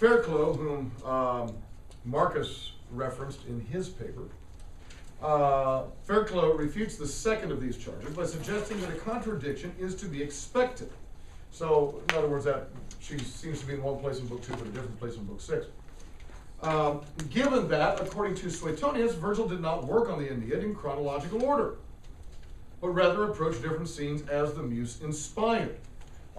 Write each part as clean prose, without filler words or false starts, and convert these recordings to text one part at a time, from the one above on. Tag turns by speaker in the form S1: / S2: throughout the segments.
S1: Fairclough, whom Marcus referenced in his paper, Fairclough refutes the second of these charges by suggesting that a contradiction is to be expected. So, in other words, that she seems to be in one place in book 2, but a different place in book 6. Given that, according to Suetonius, Virgil did not work on the Aeneid in chronological order, but rather approached different scenes as the muse inspired.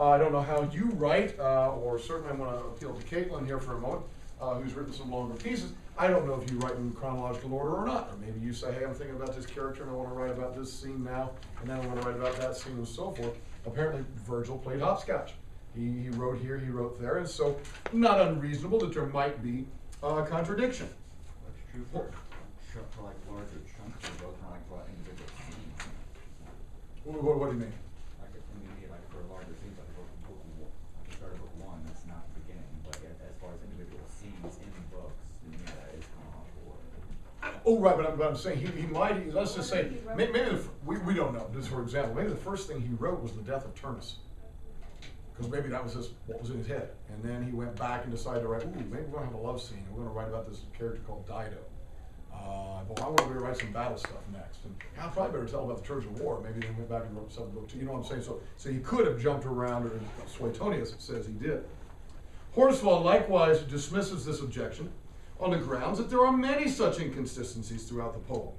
S1: I don't know how you write, or certainly I'm going to appeal to Caitlin here for a moment, who's written some longer pieces. I don't know if you write in chronological order or not. Or maybe you say, hey, I'm thinking about this character and I want to write about this scene now, and then I want to write about that scene and so forth. Apparently, Virgil played hopscotch. He wrote here, he wrote there, and so not unreasonable that there might be a contradiction.
S2: That's true for like larger chunks of both, not like for individual scenes.
S1: What do you mean?
S2: Like if maybe like for larger scenes, like book at the start of book 1, that's not the beginning. But as far as individual scenes in books, yeah, that is chronological order.
S1: Oh, right, but I'm saying he might, let's just say, maybe we don't know, just for example, maybe the first thing he wrote was the death of Turnus. Because maybe that was what was in his head. And then he went back and decided to write, maybe we're going to have a love scene. We're going to write about this character called Dido. But I want to write some battle stuff next. And I probably better tell about the Trojan War. Maybe they went back and wrote something book 2. You know what I'm saying? So he could have jumped around, or Suetonius says he did. Horsfall likewise dismisses this objection on the grounds that there are many such inconsistencies throughout the poem.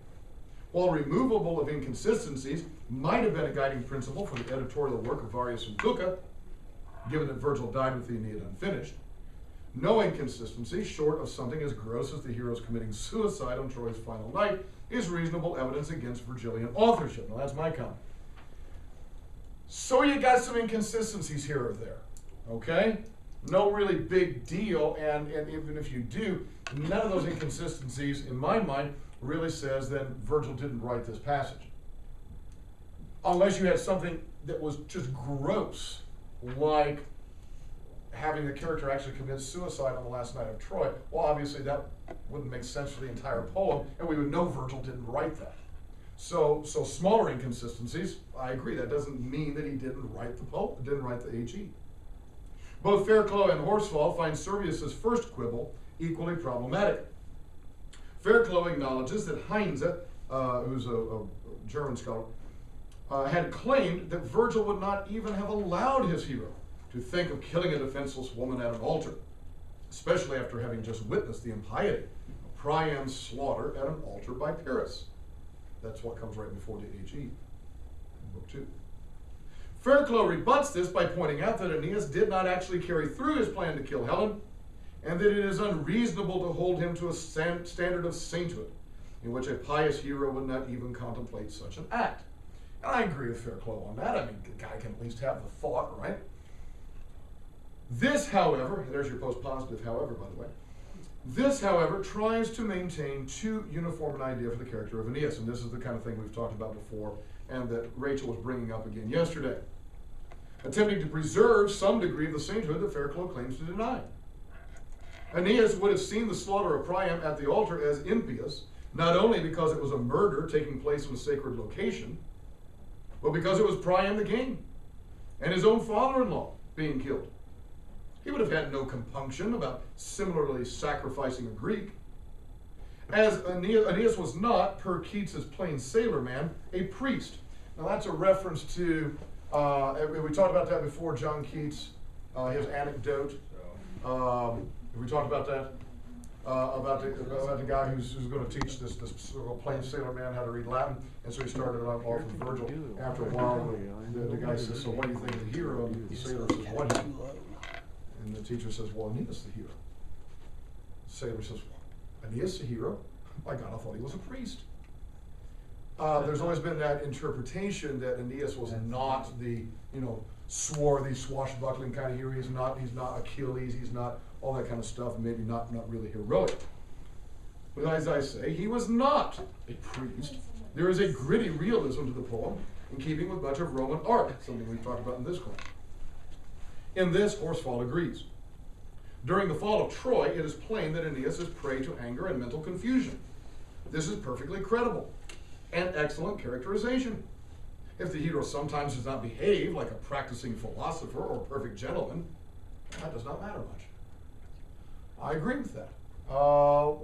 S1: While removable of inconsistencies might have been a guiding principle for the editorial work of Varius and Duca, given that Virgil died with the Aeneid unfinished, no inconsistency, short of something as gross as the heroes committing suicide on Troy's final night, is reasonable evidence against Virgilian authorship. Now that's my comment. So you got some inconsistencies here or there, okay? No really big deal, and even if you do, none of those inconsistencies, in my mind, really says that Virgil didn't write this passage. Unless you had something that was just gross, like having the character actually commit suicide on the last night of Troy. Well, obviously that wouldn't make sense for the entire poem, and we would know Virgil didn't write that. So smaller inconsistencies, I agree, that doesn't mean that he didn't write the poem, didn't write the HE. Both Fairclough and Horsfall find Servius's first quibble equally problematic. Fairclough acknowledges that Heinze, who's a German scholar, had claimed that Virgil would not even have allowed his hero to think of killing a defenseless woman at an altar, especially after having just witnessed the impiety of Priam's slaughter at an altar by Pyrrhus. That's what comes right before the HE in book 2. Fairclough rebuts this by pointing out that Aeneas did not actually carry through his plan to kill Helen, and that it is unreasonable to hold him to a standard of sainthood in which a pious hero would not even contemplate such an act. And I agree with Fairclough on that. I mean, the guy can at least have the thought, right? This, however, there's your post-positive however, by the way. This, however, tries to maintain too uniform an idea for the character of Aeneas, and this is the kind of thing we've talked about before and that Rachel was bringing up again yesterday. Attempting to preserve some degree of the sainthood that Fairclough claims to deny. Aeneas would have seen the slaughter of Priam at the altar as impious, not only because it was a murder taking place in a sacred location, but because it was Priam the king and his own father-in-law being killed. He would have had no compunction about similarly sacrificing a Greek. As Aeneas was not, per Keats's plain sailor man, a priest. Now that's a reference to, we talked about that before, John Keats, his anecdote. We talked about that, about the guy who's going to teach this sort of plain sailor man how to read Latin, and so he started off with Virgil. After a while, the guy says, so what do you think of the hero? And the sailor says, what hero? And the teacher says, well, Aeneas the hero. The sailor says, well, Aeneas the hero? My God, I thought he was a priest. There's always been that interpretation that Aeneas was not the, swarthy, swashbuckling kind of hero. He's not Achilles, he's not all that kind of stuff, and maybe not really heroic. But as I say, he was not a priest. There is a gritty realism to the poem, in keeping with much of Roman art, something we've talked about in this class. In this, Horsfall agrees. During the fall of Troy, it is plain that Aeneas is prey to anger and mental confusion. This is perfectly credible and excellent characterization. If the hero sometimes does not behave like a practicing philosopher or perfect gentleman, that does not matter much. I agree with that.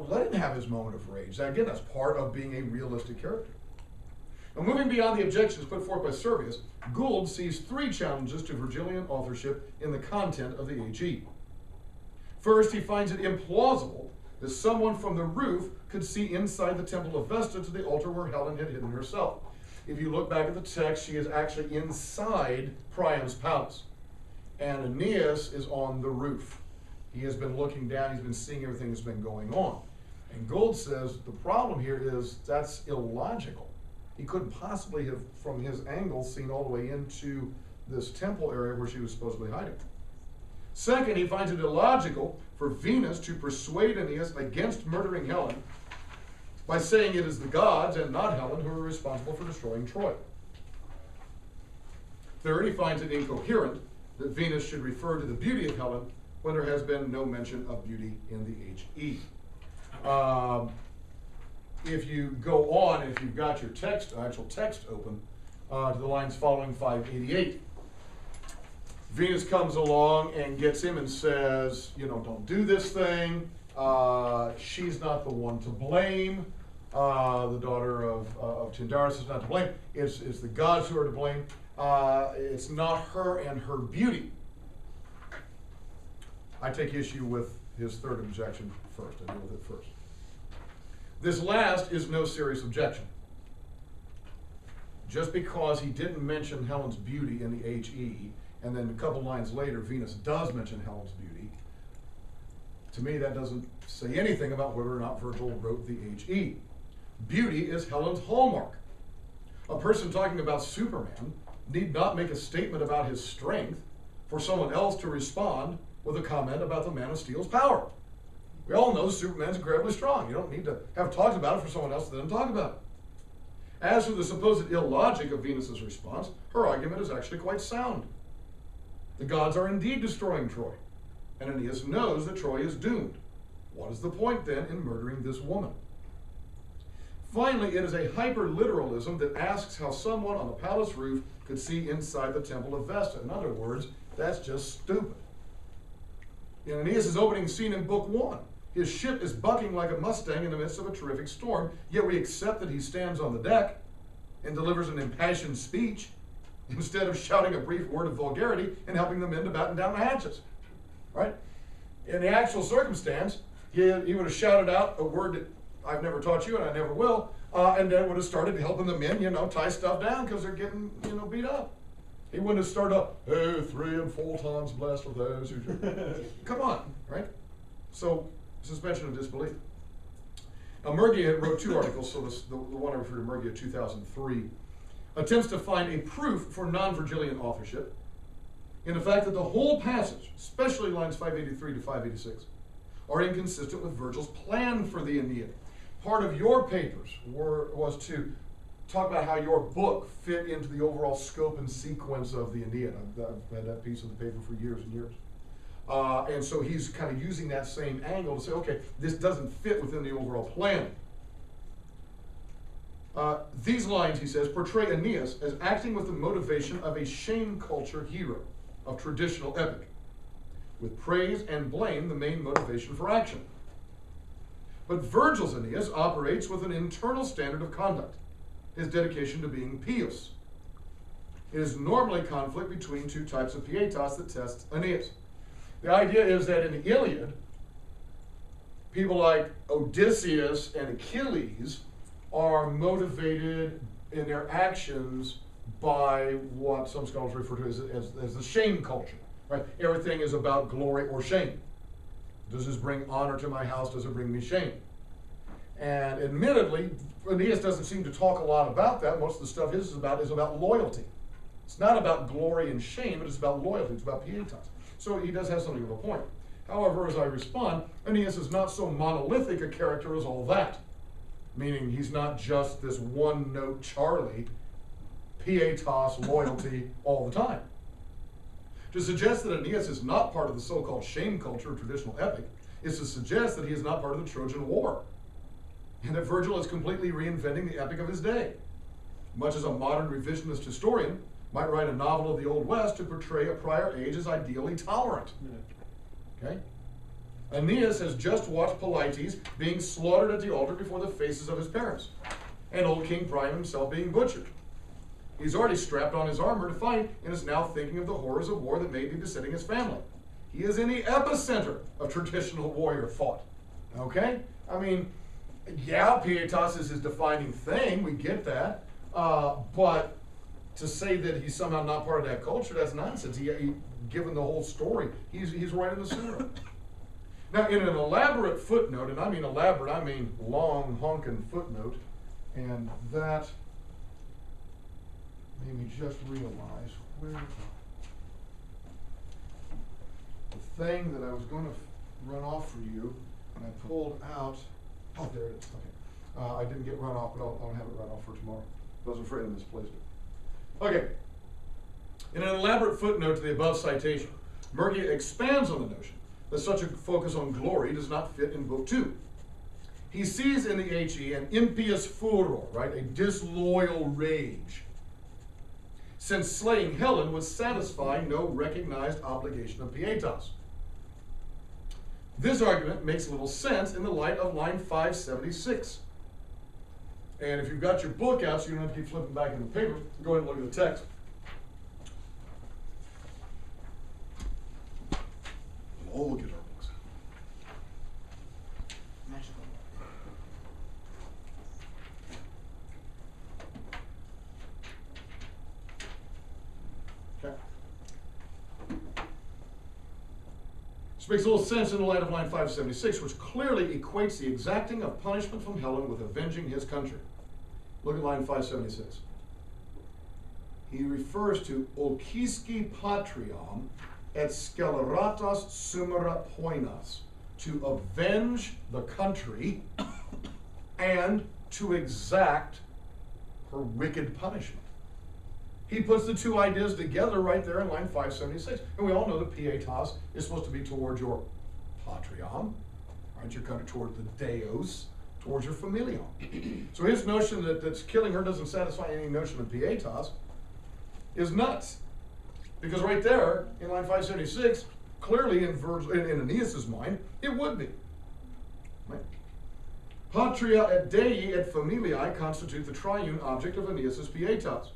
S1: Let him have his moment of rage. Again, that's part of being a realistic character. Now, moving beyond the objections put forth by Servius, Gould sees three challenges to Virgilian authorship in the content of the HE. First, he finds it implausible that someone from the roof could see inside the temple of Vesta to the altar where Helen had hidden herself. If you look back at the text, she is actually inside Priam's palace. And Aeneas is on the roof. He has been looking down, he's been seeing everything that's been going on. And Gould says the problem here is that's illogical. He couldn't possibly have, from his angle, seen all the way into this temple area where she was supposedly hiding. Second, he finds it illogical for Venus to persuade Aeneas against murdering Helen by saying it is the gods and not Helen who are responsible for destroying Troy. Third, he finds it incoherent that Venus should refer to the beauty of Helen when there has been no mention of beauty in the HE. If you go on, if you've got your text, actual text open, to the lines following 588, Venus comes along and gets him and says, you know, don't do this thing. She's not the one to blame. The daughter of Tyndareus is not to blame. It's the gods who are to blame. It's not her and her beauty. I take issue with his third objection first. I deal with it first. This last is no serious objection. Just because he didn't mention Helen's beauty in the HE, and then a couple lines later Venus does mention Helen's beauty, to me that doesn't say anything about whether or not Virgil wrote the HE. Beauty is Helen's hallmark. A person talking about Superman need not make a statement about his strength for someone else to respond with a comment about the Man of Steel's power. We all know Superman's incredibly strong. You don't need to have talked about it for someone else to then talk about it. As for the supposed illogic of Venus's response, her argument is actually quite sound. The gods are indeed destroying Troy, and Aeneas knows that Troy is doomed. What is the point then in murdering this woman? Finally, it is a hyper-literalism that asks how someone on the palace roof could see inside the temple of Vesta. In other words, that's just stupid. In Aeneas' opening scene in Book 1, his ship is bucking like a Mustang in the midst of a terrific storm, yet we accept that he stands on the deck and delivers an impassioned speech instead of shouting a brief word of vulgarity and helping the men to batten down the hatches, right? In the actual circumstance, he would have shouted out a word that I've never taught you and I never will, and then would have started helping the men, tie stuff down because they're getting, beat up. He wouldn't have started up, hey, 3 and 4 times blessed are those who come on, right? So, suspension of disbelief. Now, Murgia wrote 2 articles, so the one I referred to, Murgia 2003, attempts to find a proof for non-Virgilian authorship in the fact that the whole passage, especially lines 583 to 586, are inconsistent with Virgil's plan for the Aeneid. Part of your papers was to talk about how your book fit into the overall scope and sequence of the Aeneid. I've had that piece of the paper for years and years. And so he's kind of using that same angle to say, okay, this doesn't fit within the overall plan. These lines, he says, portray Aeneas as acting with the motivation of a shame culture hero of traditional epic, with praise and blame the main motivation for action. But Virgil's Aeneas operates with an internal standard of conduct, his dedication to being pious. It is normally conflict between 2 types of pietas that tests Aeneas. The idea is that in the Iliad, people like Odysseus and Achilles are motivated in their actions by what some scholars refer to as the shame culture. Right? Everything is about glory or shame. Does this bring honor to my house? Does it bring me shame? And admittedly, Aeneas doesn't seem to talk a lot about that. Most of the stuff his is about loyalty. It's not about glory and shame, but it's about loyalty. It's about pietas. So he does have something of a point. However, as I respond, Aeneas is not so monolithic a character as all that. Meaning he's not just this one-note Charlie, pietas, loyalty all the time. To suggest that Aeneas is not part of the so-called shame culture of traditional epic is to suggest that he is not part of the Trojan War, and that Virgil is completely reinventing the epic of his day, much as a modern revisionist historian might write a novel of the Old West to portray a prior age as ideally tolerant. Okay? Aeneas has just watched Polites being slaughtered at the altar before the faces of his parents, and old King Priam himself being butchered. He's already strapped on his armor to fight and is now thinking of the horrors of war that may be besetting his family. He is in the epicenter of traditional warrior thought. Okay? I mean, yeah, pietas is his defining thing, we get that, but to say that he's somehow not part of that culture, that's nonsense. Given the whole story, he's right in the center of it. Now, in an elaborate footnote, and I mean elaborate, I mean long, honking footnote, and that made me just realize where the thing that I was going to run off for you, and I pulled out, oh, there it is, okay. I didn't get run off, but I'll have it run off for tomorrow. I was afraid I misplaced it. Okay. In an elaborate footnote to the above citation, Murgia expands on the notion that such a focus on glory does not fit in Book 2. He sees in the HE an impious furor, right, a disloyal rage, since slaying Helen would satisfy no recognized obligation of pietas. This argument makes little sense in the light of line 576. And if you've got your book out, so you don't have to keep flipping back in the paper, go ahead and look at the text. We'll all look at our books.
S3: Magical.
S1: Okay. This makes a little sense in the light of line 576, which clearly equates the exacting of punishment from Helen with avenging his country. Look at line 576. He refers to Olkiski patriam et sceleratas sumera poinas, to avenge the country and to exact her wicked punishment. He puts the two ideas together right there in line 576. And we all know that pietas is supposed to be towards your patriam, right? Your country, toward the deos, towards your familion. So his notion that killing her doesn't satisfy any notion of pietas is nuts. Because right there, in line 576, clearly in Aeneas' mind, it would be. Right? Patria et Dei et Familiae constitute the triune object of Aeneas' pietas.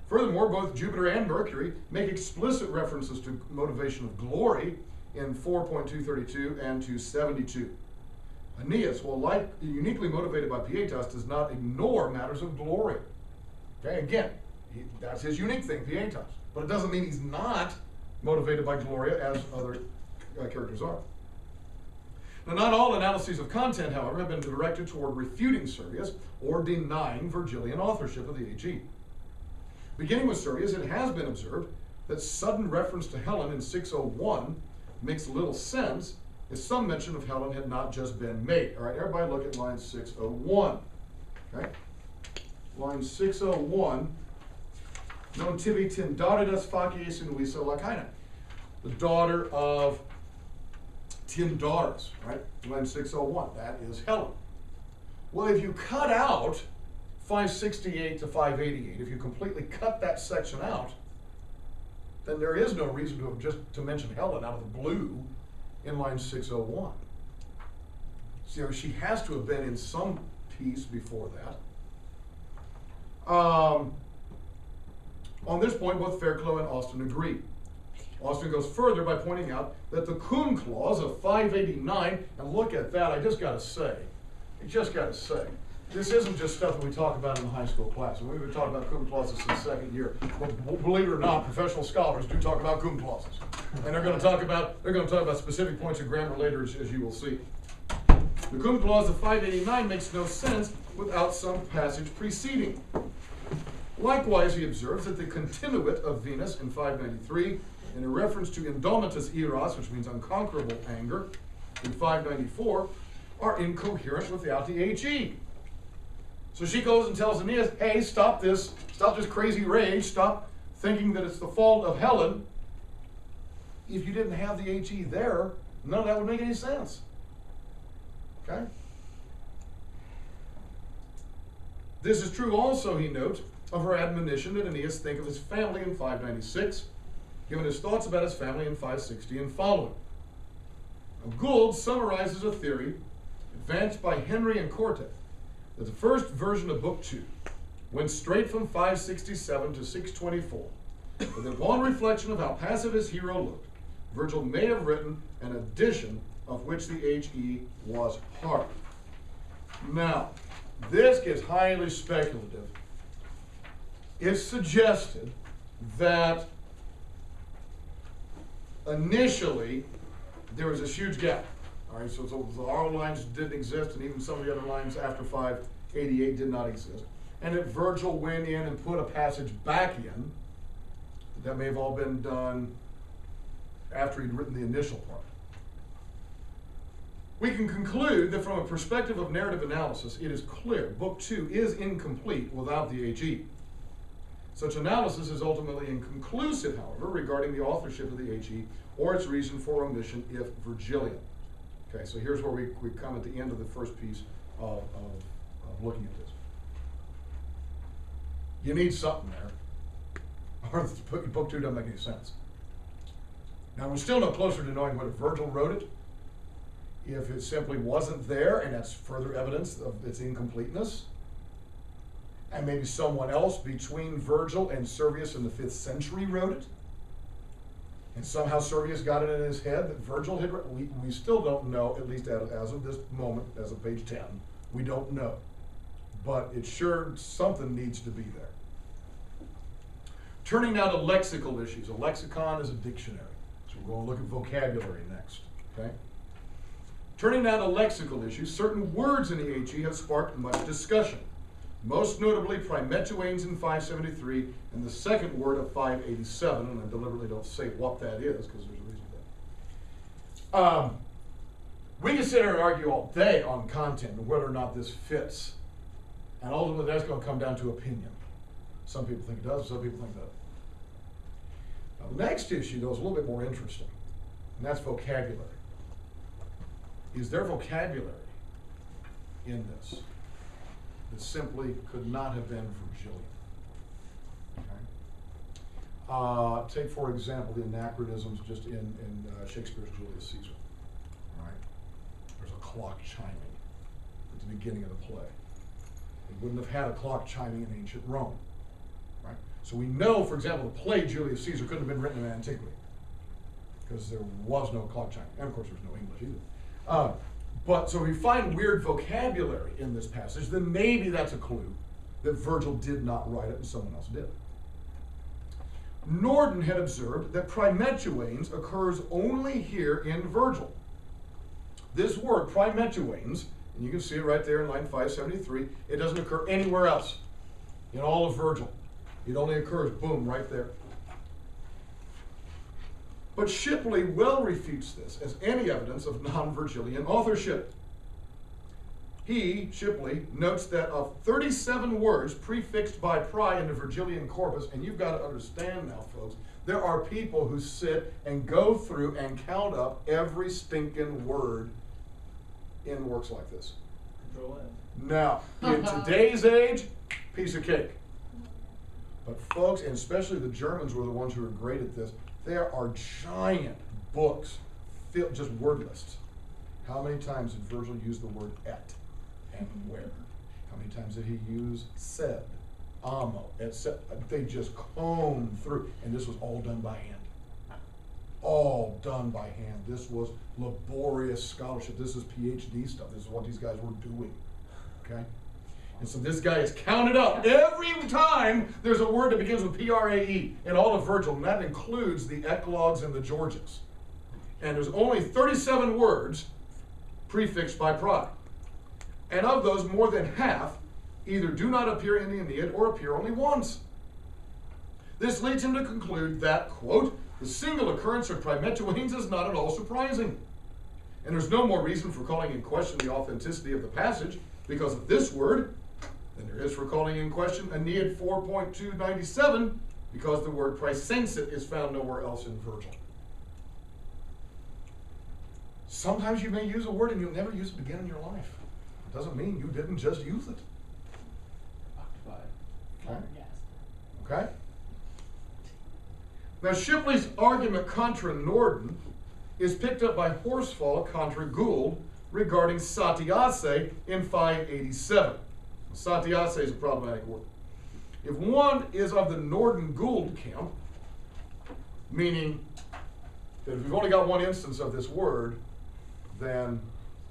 S1: Furthermore, both Jupiter and Mercury make explicit references to motivation of glory in 4.232 and 272. Aeneas, while uniquely motivated by pietas, does not ignore matters of glory. Okay, again, that's his unique thing, pietas. But it doesn't mean he's not motivated by gloria as other characters are. Now, not all analyses of content, however, have been directed toward refuting Servius or denying Virgilian authorship of the HE. Beginning with Servius, it has been observed that sudden reference to Helen in 601 makes little sense if some mention of Helen had not just been made. All right, everybody look at line 601. Okay? Line 601, non tibi Tindaridas facies in Luisa Lacaina, the daughter of Tyndaris, right? Line 601, that is Helen. Well, if you cut out 568 to 588, if you completely cut that section out, then there is no reason to have just to mention Helen out of the blue in line 601. So she has to have been in some piece before that. On this point, both Fairclough and Austin agree. Austin goes further by pointing out that the cum clause of 589, and look at that, I just got to say, this isn't just stuff that we talk about in the high school class. We've been talking about cum clauses since second year. But believe it or not, professional scholars do talk about cum clauses, and they're going to talk about specific points of grammar later, as you will see. The cum clause of 589 makes no sense without some passage preceding. Likewise, he observes that the continuit of Venus in 593, in a reference to indomitus eros, which means unconquerable anger, in 594, are incoherent without the HE. So she goes and tells Aeneas, hey, stop this crazy rage, stop thinking that it's the fault of Helen. If you didn't have the HE there, none of that would make any sense. Okay? This is true also, he notes, of her admonition that Aeneas think of his family in 596, given his thoughts about his family in 560 and following. Now, Gould summarizes a theory advanced by Henry and Corte that the first version of Book 2 went straight from 567 to 624, but that upon reflection of how passive his hero looked, Virgil may have written an addition of which the HE was part. Now, this gets highly speculative. It's suggested that initially there was this huge gap. All right, so the R lines didn't exist, and even some of the other lines after 588 did not exist. And that Virgil went in and put a passage back in. That may have all been done after he'd written the initial part. We can conclude that from a perspective of narrative analysis, it is clear Book 2 is incomplete without the HE. Such analysis is ultimately inconclusive, however, regarding the authorship of the HE or its reason for omission if Virgilian. Okay, so here's where we come at the end of the first piece of looking at this. You need something there, or Book 2 doesn't make any sense. Now, we're still no closer to knowing whether Virgil wrote it, if it simply wasn't there, and that's further evidence of its incompleteness, and maybe someone else between Virgil and Servius in the 5th century wrote it, and somehow Servius got it in his head that Virgil had written. We still don't know, at least as of this moment, as of page 10, we don't know. But it's sure something needs to be there. Turning now to lexical issues. A lexicon is a dictionary. So we're going to look at vocabulary next, okay? Turning now to lexical issues, certain words in the HE have sparked much discussion. Most notably, primetuanes in 573 and the second word of 587, and I deliberately don't say what that is because there's a reason for that. We can sit here and argue all day on content and whether or not this fits. And ultimately, that's going to come down to opinion. Some people think it does, some people think it doesn't. Now, the next issue, though, is a little bit more interesting, and that's vocabulary. Is there vocabulary in this that simply could not have been Virgilian? Okay. Take, for example, the anachronisms just in Shakespeare's Julius Caesar. All right. There's a clock chiming at the beginning of the play. They wouldn't have had a clock chiming in ancient Rome. Right? So we know, for example, the play Julius Caesar couldn't have been written in antiquity because there was no clock chiming. And of course, there's no English either. But so if we find weird vocabulary in this passage, then maybe that's a clue that Virgil did not write it and someone else did. Norden had observed that primetuanes occurs only here in Virgil. This word, primetuanes, and you can see it right there in line 573, it doesn't occur anywhere else in all of Virgil. It only occurs, boom, right there. But Shipley well refutes this as any evidence of non-Virgilian authorship. He, Shipley, notes that of 37 words prefixed by Pry in the Virgilian corpus, and you've got to understand now, folks, there are people who sit and go through and count up every stinking word in works like this.
S2: Control F.
S1: Now, in today's age, piece of cake. But folks, and especially the Germans were the ones who were great at this, there are giant books, filled, just word lists. How many times did Virgil use the word et and where? How many times did he use sed, amo, etc.? They just combed through, and this was all done by hand. All done by hand. This was laborious scholarship. This is PhD stuff. This is what these guys were doing, okay? And so this guy is counted up every time there's a word that begins with P-R-A-E in all of Virgil, and that includes the eclogues and the Georgics. And there's only 37 words prefixed by Pry. And of those, more than half either do not appear in the Aeneid or appear only once. This leads him to conclude that, quote, the single occurrence of primetuanes is not at all surprising. And there's no more reason for calling in question the authenticity of the passage because of this word than there is for calling in question Aeneid 4.297 because the word praesensit is found nowhere else in Virgil. Sometimes you may use a word and you'll never use it again in your life. It doesn't mean you didn't just use it.
S3: Occupied.
S1: Okay? Okay? Now Shipley's argument contra Norden is picked up by Horsfall contra Gould regarding satiace in 587. Satiace is a problematic word. If one is of the Norden Gould camp, meaning that if we've only got one instance of this word, then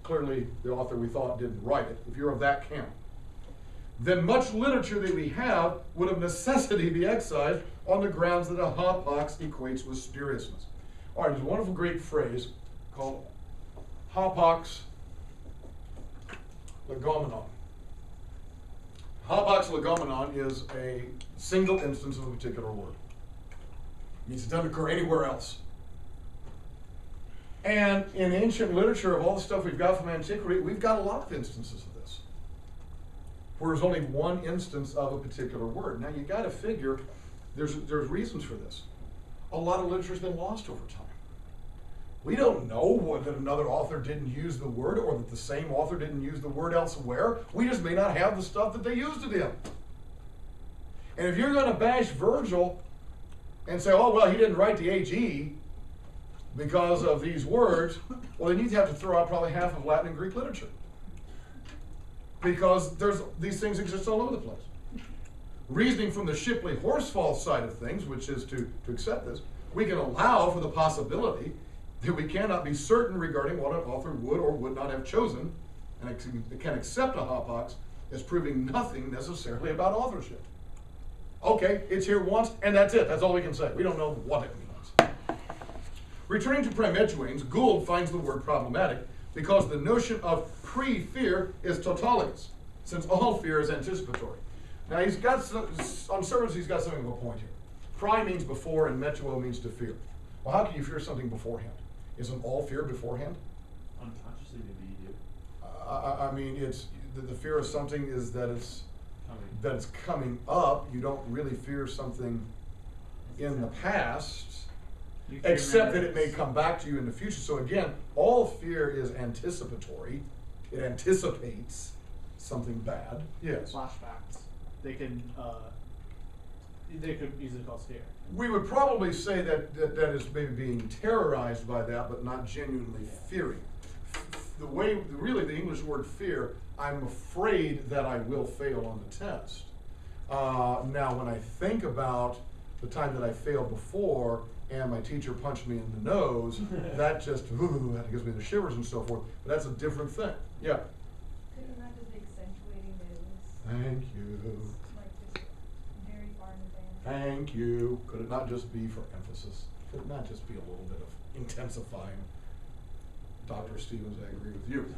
S1: clearly the author we thought didn't write it. If you're of that camp, then much literature that we have would of necessity be excised on the grounds that a hapax equates with spuriousness. All right, there's a wonderful Greek phrase called hapax legomenon. Hapax legomenon is a single instance of a particular word. It means it doesn't occur anywhere else. And in ancient literature, of all the stuff we've got from antiquity, we've got a lot of instances of this, where there's only one instance of a particular word. Now you got to figure there's reasons for this. A lot of literature's been lost over time. We don't know that another author didn't use the word, or that the same author didn't use the word elsewhere. We just may not have the stuff that they used it in. And if you're going to bash Virgil and say, oh, well, he didn't write the AG because of these words, well, then you'd have to throw out probably half of Latin and Greek literature, because these things exist all over the place. Reasoning from the Shipley-Horsfall side of things, which is to accept this, we can allow for the possibility that we cannot be certain regarding what an author would or would not have chosen, and can accept a hapax as proving nothing necessarily about authorship. Okay, it's here once, and that's it. That's all we can say. We don't know what it means. Returning to Primetuanes, Gould finds the word problematic because the notion of pre-fear is tautologous, since all fear is anticipatory. Now he's got on surface he's got something of a point here. Pri means before and metuo means to fear. Well, how can you fear something beforehand? Isn't all fear beforehand?
S3: Unconsciously, maybe you do.
S1: I mean, it's the fear of something is that it's coming up. You don't really fear something in the past, except that it may come back to you in the future. So again, all fear is anticipatory. It anticipates something bad. Yes.
S3: Flashbacks. They could easily cause fear.
S1: We would probably say that is maybe being terrorized by that, but not genuinely fearing. Really the English word fear, I'm afraid that I will fail on the test. Now, when I think about the time that I failed before and my teacher punched me in the nose, that just, that gives me the shivers and so forth. But that's a different thing. Yeah.
S4: Could it not just be accentuating that it was
S1: Thank you.
S4: like just very far in advance?
S1: Thank you. Could it not just be for emphasis? Could it not just be a little bit of intensifying? Dr. Stevens, I agree with you.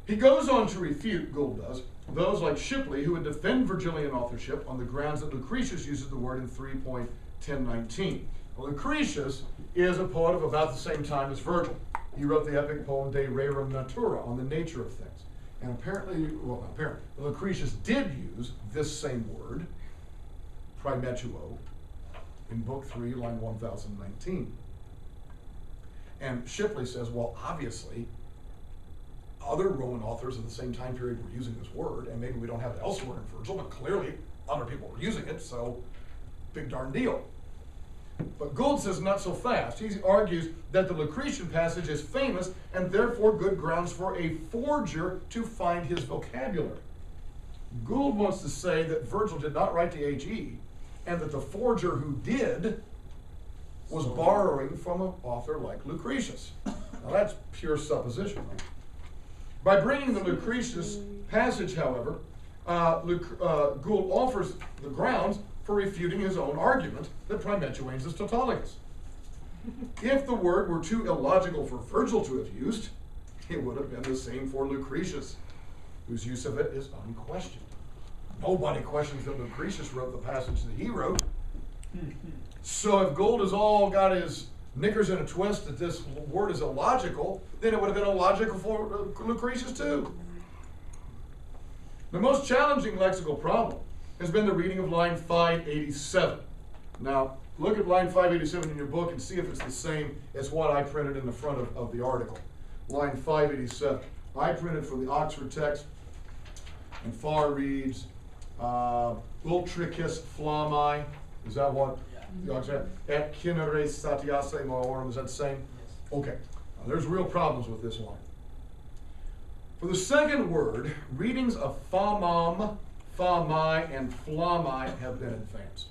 S1: He goes on to refute, Gould does, those like Shipley who would defend Virgilian authorship on the grounds that Lucretius uses the word in 3.1019. Well, Lucretius is a poet of about the same time as Virgil. He wrote the epic poem De Rerum Natura, on the nature of things. And apparently, Lucretius did use this same word, primetuo, in Book 3, line 1019. And Shipley says, well, obviously, other Roman authors of the same time period were using this word, and maybe we don't have it elsewhere in Virgil, but clearly other people were using it, so big darn deal. But Gould says not so fast. He argues that the Lucretian passage is famous and therefore good grounds for a forger to find his vocabulary. Gould wants to say that Virgil did not write the AG, and that the forger who did was borrowing from an author like Lucretius. Now that's pure supposition. Right? By bringing the Lucretius passage, however, Gould offers the grounds for refuting his own argument that Primetuanes is tautologous. If the word were too illogical for Virgil to have used, it would have been the same for Lucretius, whose use of it is unquestioned. Nobody questions that Lucretius wrote the passage that he wrote. So if Gould has all got his knickers in a twist that this word is illogical, then it would have been illogical for Lucretius too. The most challenging lexical problem has been the reading of line 587. Now, look at line 587 in your book and see if it's the same as what I printed in the front of the article. Line 587. I printed from the Oxford text, and Farr reads, Ultricus flammae. Is that what Et kinere satiase maorum, is that the same?
S3: Yes.
S1: Okay, now, there's real problems with this line. For the second word, readings of famam, famai, and flamai have been advanced.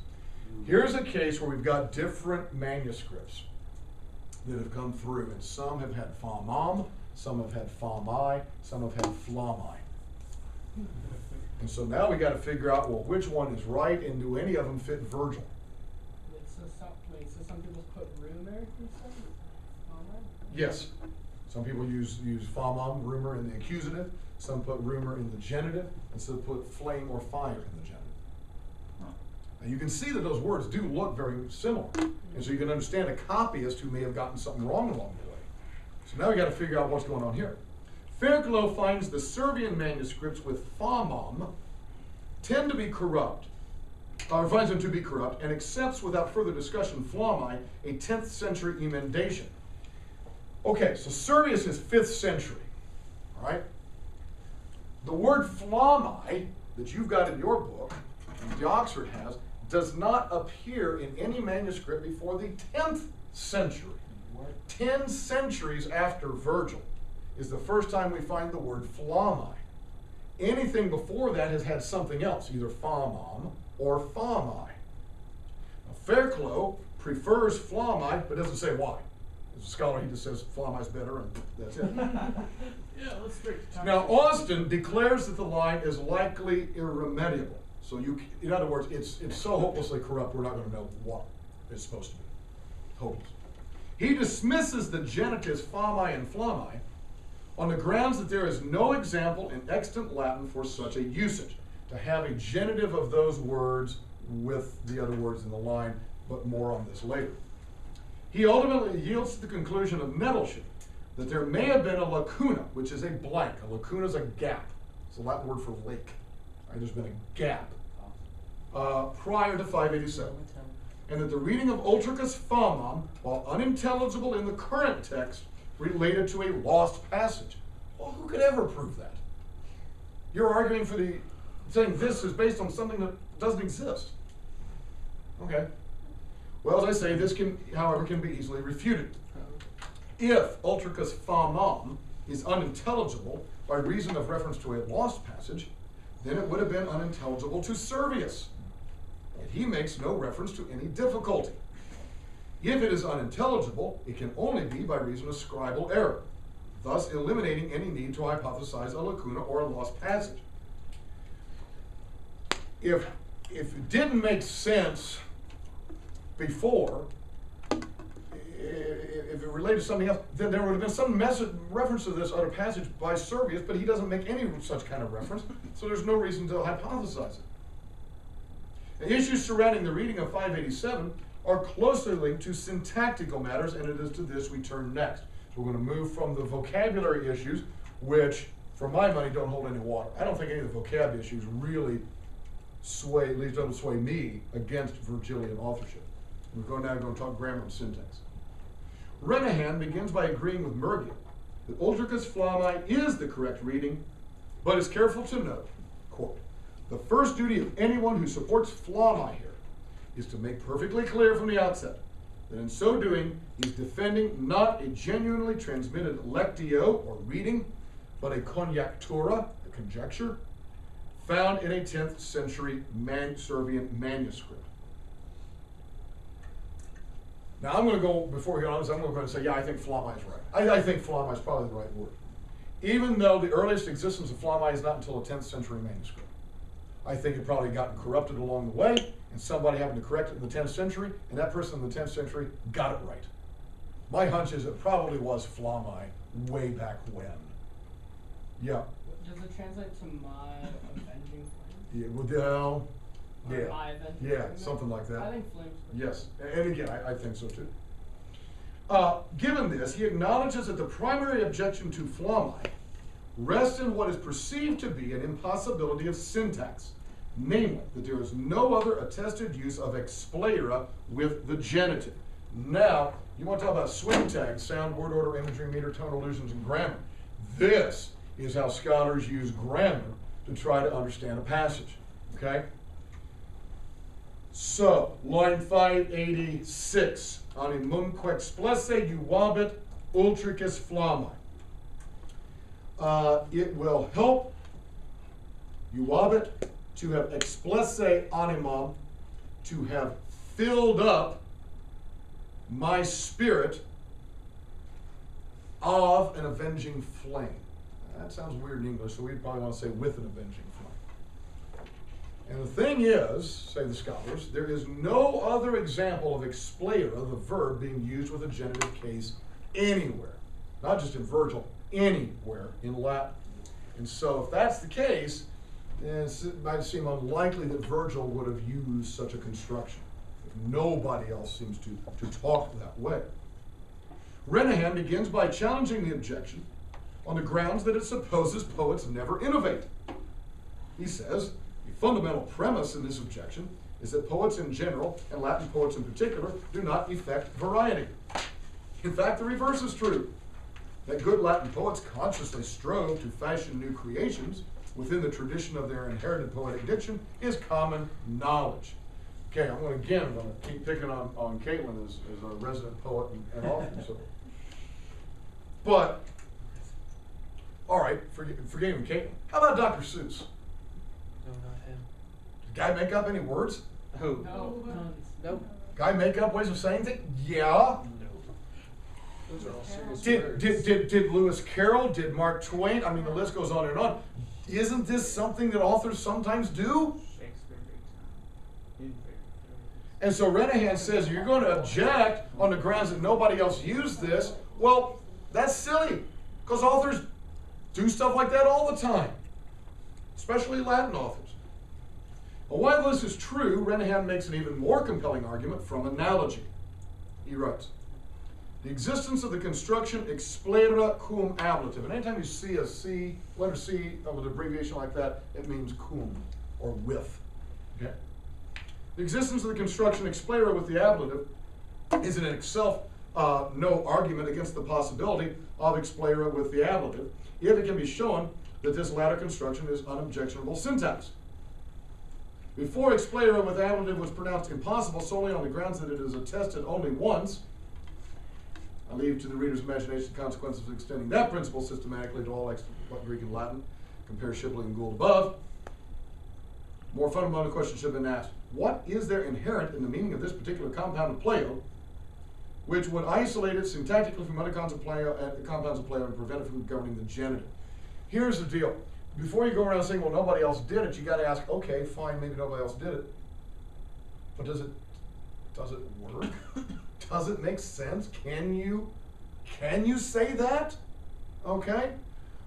S1: Here's a case where we've got different manuscripts that have come through, and some have had famam, some have had famai, some have had flamai. And so now we got to figure out, well, which one is right, and do any of them fit Virgil?
S5: So some people put rumor instead?
S1: Yes. Some people use famam, rumor, in the accusative. Some put rumor in the genitive, and some put flame or fire in the genitive. Now you can see that those words do look very similar, and so you can understand a copyist who may have gotten something wrong along the way. So now we got to figure out what's going on here. Fairclough finds the Servian manuscripts with famam tend to be corrupt, or finds them to be corrupt, and accepts without further discussion flamai, a 10th century emendation. Okay, so Servius is 5th century, all right? The word flamai that you've got in your book, and the Oxford has, does not appear in any manuscript before the 10th century. 10 centuries after Virgil is the first time we find the word flamai. Anything before that has had something else, either famam or famai. Now, Fairclough prefers flamai, but doesn't say why. As a scholar, he just says flamai's better, and that's it.
S5: Yeah, let's break.
S1: Now, Austin declares that the line is likely irremediable. So in other words, it's so hopelessly corrupt, we're not going to know what it's supposed to be. Hopeless. He dismisses the genitives famai and flamai on the grounds that there is no example in extant Latin for such a usage, to have a genitive of those words with the other words in the line, but more on this later. He ultimately yields to the conclusion of Nettleship that there may have been a lacuna, which is a blank. A lacuna is a gap. It's a Latin word for lake. Right, there's been a gap prior to 587. And that the reading of Ultricus famam, while unintelligible in the current text, related to a lost passage. Well, who could ever prove that? You're arguing for saying this is based on something that doesn't exist. Okay. Well, as I say, this can, however, can be easily refuted. If Ultricus famam is unintelligible by reason of reference to a lost passage, then it would have been unintelligible to Servius. Yet he makes no reference to any difficulty. If it is unintelligible, it can only be by reason of scribal error, thus eliminating any need to hypothesize a lacuna or a lost passage. If it didn't make sense before, if it related to something else, then there would have been some reference to this other passage by Servius, but he doesn't make any such kind of reference, so there's no reason to hypothesize it. The issues surrounding the reading of 587 are closely linked to syntactical matters, and it is to this we turn next. So we're going to move from the vocabulary issues, which, for my money, don't hold any water. I don't think any of the vocab issues really sway, at least don't sway me, against Virgilian authorship. We're now going to talk grammar and syntax. Renahan begins by agreeing with Murgia that Ultricus flamai is the correct reading, but is careful to note, quote, the first duty of anyone who supports flamai here is to make perfectly clear from the outset that in so doing, he's defending not a genuinely transmitted lectio, or reading, but a conjectura, a conjecture, found in a 10th century Servian manuscript. Now I'm going to go, before we get on this, I'm going to say, yeah, I think flamai is right. I think flamai is probably the right word. Even though the earliest existence of flamai is not until a 10th century manuscript. I think it probably gotten corrupted along the way, and somebody happened to correct it in the 10th century, and that person in the 10th century got it right. My hunch is it probably was flamai way back when. Yeah.
S5: Does it translate to my avenging flame?
S1: Yeah, well,
S5: Or
S1: yeah,
S5: my avenging
S1: yeah,
S5: flame?
S1: something like that.
S5: I think flames.
S1: Yes, and again, I think so too. Given this, he acknowledges that the primary objection to flamai rests in what is perceived to be an impossibility of syntax, namely that there is no other attested use of explera with the genitive. Now, you want to talk about swing tags, sound, word order, imagery, meter, tone, allusions, and grammar. This is how scholars use grammar to try to understand a passage, okay? So, line 586, animumque explesse juvabit ultricis flammae. It will help juvabit to have explesse animam, to have filled up my spirit of an avenging flame. That sounds weird in English, so we'd probably want to say with an avenging flame. And the thing is, say the scholars, there is no other example of explera, the verb, being used with a genitive case anywhere. Not just in Virgil, anywhere in Latin. And so if that's the case, then it might seem unlikely that Virgil would have used such a construction. Nobody else seems to talk that way. Renahan begins by challenging the objection on the grounds that it supposes poets never innovate. He says, the fundamental premise in this objection is that poets in general, and Latin poets in particular, do not effect variety. In fact, the reverse is true. That good Latin poets consciously strove to fashion new creations within the tradition of their inherited poetic diction is common knowledge. Okay, I'm going to keep picking on Caitlin as a resident poet and author. So. But, all right, forgetting Caitlin. How about Dr. Seuss?
S6: No, not him.
S1: Did the guy make up any words?
S6: Who?
S5: No,
S6: Nope.
S1: Guy make up ways of saying things? Yeah.
S6: No. Those are all serious words.
S1: Did Lewis Carroll? Did Mark Twain? I mean, the list goes on and on. Isn't this something that authors sometimes do?
S3: Shakespeare big time.
S1: And so Renahan says, you're going to object on the grounds that nobody else used this. Well, that's silly, because authors do stuff like that all the time, especially Latin authors. But while this is true, Renahan makes an even more compelling argument from analogy. He writes, the existence of the construction explera cum ablative. And anytime you see a C, letter C with an abbreviation like that, it means cum, or with. Okay? The existence of the construction explera with the ablative is in itself no argument against the possibility of explera with the ablative, if it can be shown that this latter construction is unobjectionable syntax. Before explera with ablative was pronounced impossible solely on the grounds that it is attested only once, I leave to the reader's imagination the consequences of extending that principle systematically to all Greek and Latin. Compare Shipley and Gould above. More fundamental question should have been asked. What is there inherent in the meaning of this particular compound of pleo, which would isolate it syntactically from other compounds of pleo and prevent it from governing the genitive? Here's the deal. Before you go around saying, well, nobody else did it, you got to ask, okay, fine, maybe nobody else did it. But does it work? Does it make sense? Can you say that? Okay?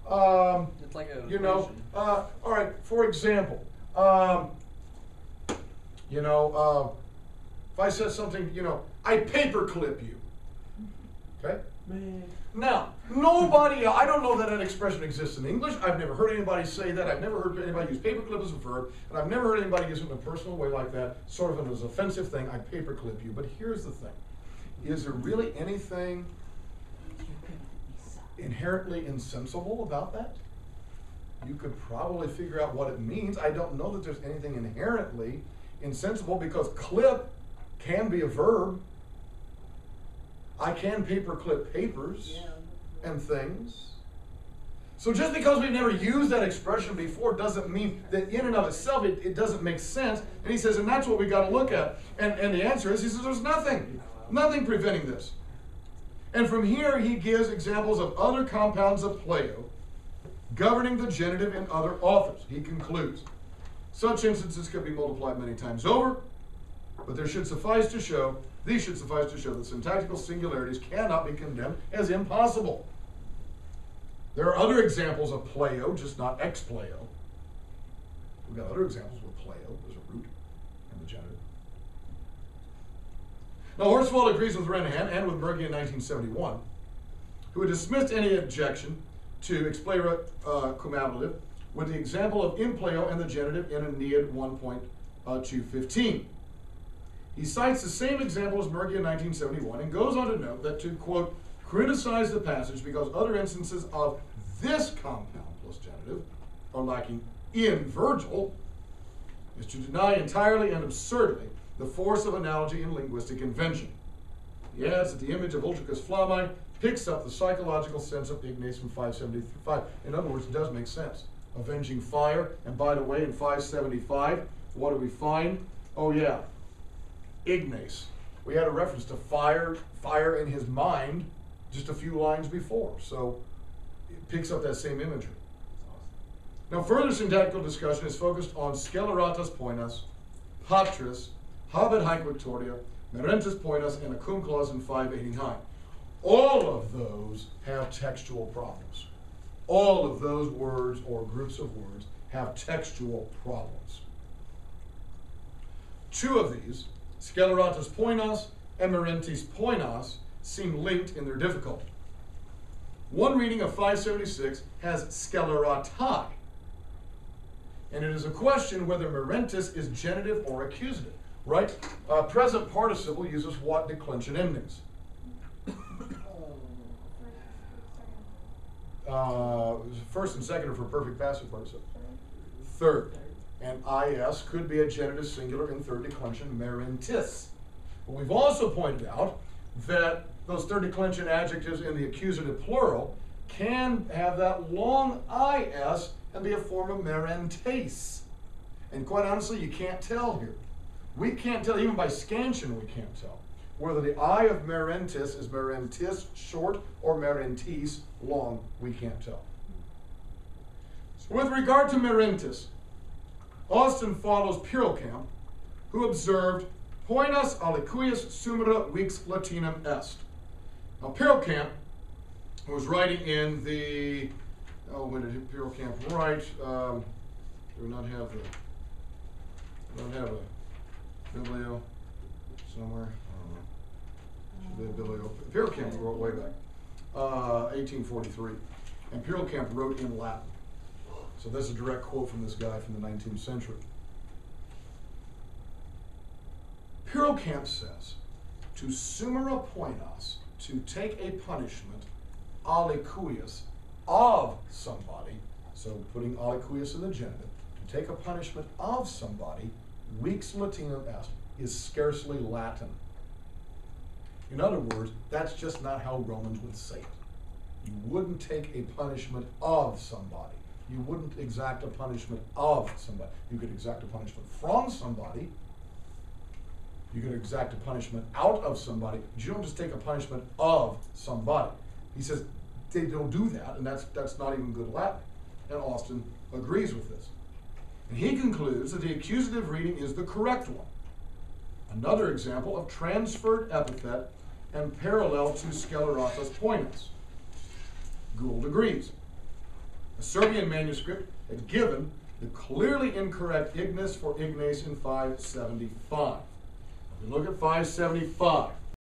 S6: It's like a
S1: All right, for example, if I said something, I paperclip you. Okay?
S3: Man.
S1: Now, nobody, I don't know that that expression exists in English. I've never heard anybody say that. I've never heard anybody use paperclip as a verb. And I've never heard anybody use it in a personal way like that, sort of as an offensive thing. I paperclip you. But here's the thing. Is there really anything inherently insensible about that? You could probably figure out what it means. I don't know that there's anything inherently insensible, because clip can be a verb. I can paperclip papers and things. So just because we've never used that expression before doesn't mean that in and of itself it doesn't make sense. And he says, and that's what we got to look at. And the answer is, he says, there's nothing preventing this. And from here he gives examples of other compounds of pleo governing the genitive in other authors. He concludes, such instances could be multiplied many times over, but these should suffice to show that syntactical singularities cannot be condemned as impossible. There are other examples of pleo, just not expleo. We've got other examples where pleo is a root in the genitive. Now, Horsfeld agrees with Renahan and with Berge in 1971, who had dismissed any objection to explera cum ablative with the example of impleo and the genitive in Aeneid 1.215. He cites the same example as Berge in 1971 and goes on to note that to, quote, criticize the passage because other instances of this compound plus genitive are lacking in Virgil is to deny entirely and absurdly the force of analogy in linguistic invention. He adds that the image of ultricus flammae picks up the psychological sense of ignes from 575. In other words, it does make sense. Avenging fire, and by the way, in 575, what do we find? Oh yeah, ignes. We had a reference to fire in his mind just a few lines before, so it picks up that same imagery. Now, further syntactical discussion is focused on sceleratas poenas, patris, habet haec victoria, merentis poenas, and a cum clause in 589. All of those have textual problems. All of those words or groups of words have textual problems. Two of these, sceleratas poenas and merentis poenas, seem linked in their difficulty. One reading of 576 has sceleratai, and it is a question whether merentis is genitive or accusative, right? Present participle uses what declension endings? First and second are for perfect passive participle. Third. And is could be a genitive singular in third declension, merentis. But we've also pointed out that those third declension adjectives in the accusative plural can have that long is and be a form of merentes. And quite honestly, you can't tell here. We can't tell, even by scansion we can't tell, whether the I of merentis is merentis short or merentis long. We can't tell. With regard to merentis, Austin follows Pirelkamp, who observed poenas aliquis sumera vix latinum est. Now Pirelkamp was writing in the, when did Pirelkamp write? Do we not have a biblio somewhere? I don't know. Should be a biblio. Pirelkamp wrote way back, 1843, and Pirelkamp wrote in Latin. So that's a direct quote from this guy from the 19th century. Pirelkamp says, to sumera poenas, to take a punishment, aliquis, of somebody, so putting aliquis in the genitive, to take a punishment of somebody, vix latinum est, is scarcely Latin. In other words, that's just not how Romans would say it. You wouldn't take a punishment of somebody. You wouldn't exact a punishment of somebody. You could exact a punishment from somebody. You could exact a punishment out of somebody, but you don't just take a punishment of somebody. He says they don't do that, and that's not even good Latin. And Austin agrees with this. And he concludes that the accusative reading is the correct one. Another example of transferred epithet and parallel to sceleratas poenas. Gould agrees. A Serbian manuscript had given the clearly incorrect ignis for ignes in 575. If we look at 575,